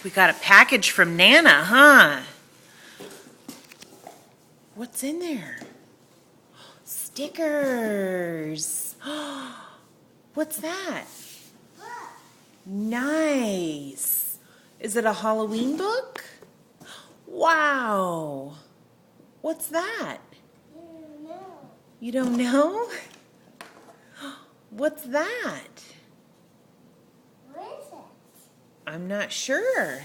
We got a package from Nana, huh? What's in there? Stickers. What's that? Nice. Is it a Halloween book? Wow. What's that? You don't know? What's that? What is it? I'm not sure.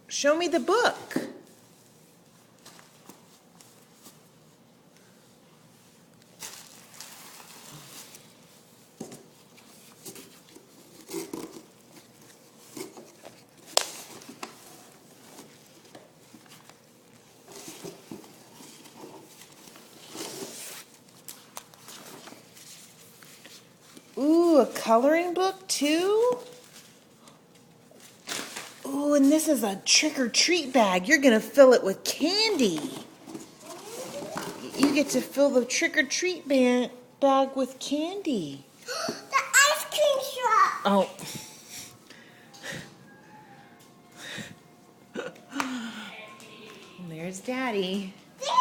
Show me the book. Ooh, a coloring book too? Ooh, and this is a trick-or-treat bag. You're gonna fill it with candy. You get to fill the trick-or-treat bag with candy. The ice cream shop. Oh. There's Daddy. Daddy.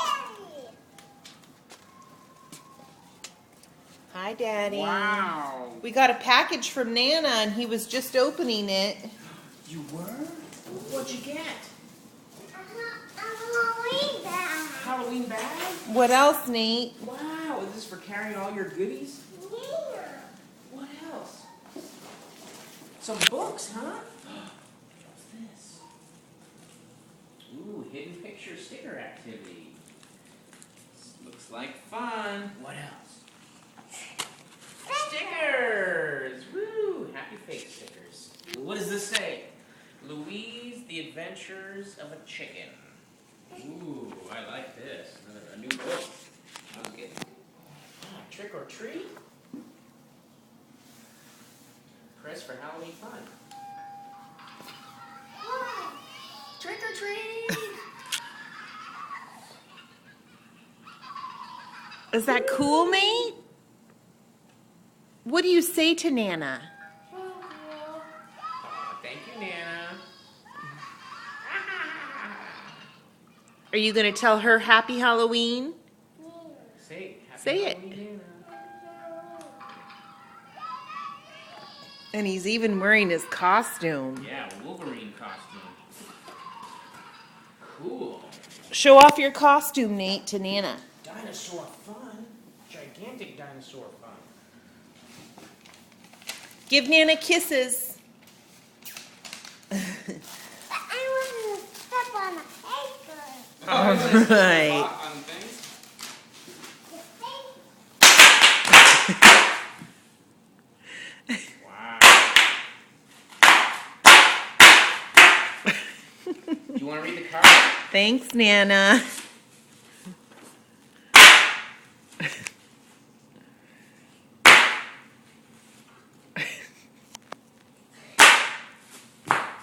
Hi, Daddy. Wow. We got a package from Nana, and he was just opening it. You were? What'd you get? A Halloween bag. Halloween bag? What else, Nate? Wow, is this for carrying all your goodies? Yeah. What else? Some books, huh? What's this? Ooh, hidden picture sticker activity. Looks like fun. What else? Stickers! Woo! Happy face stickers. What does this say? Louise, the Adventures of a Chicken. Ooh, I like this. A new book. I'll get Trick or Treat? Press for Halloween fun. What? Trick or treat! Is that cool, Nate? What do you say to Nana? Aw, thank you, Nana. Are you going to tell her Happy Halloween? Say, Happy Say it. Halloween, Nana. And he's even wearing his costume. Yeah, Wolverine costume. Cool. Show off your costume, Nate, to Nana. Dinosaur fun. Gigantic dinosaur fun. Give Nana kisses. But I want to step on a paper. All right. On things? Wow. Do you want to read the card? Thanks, Nana.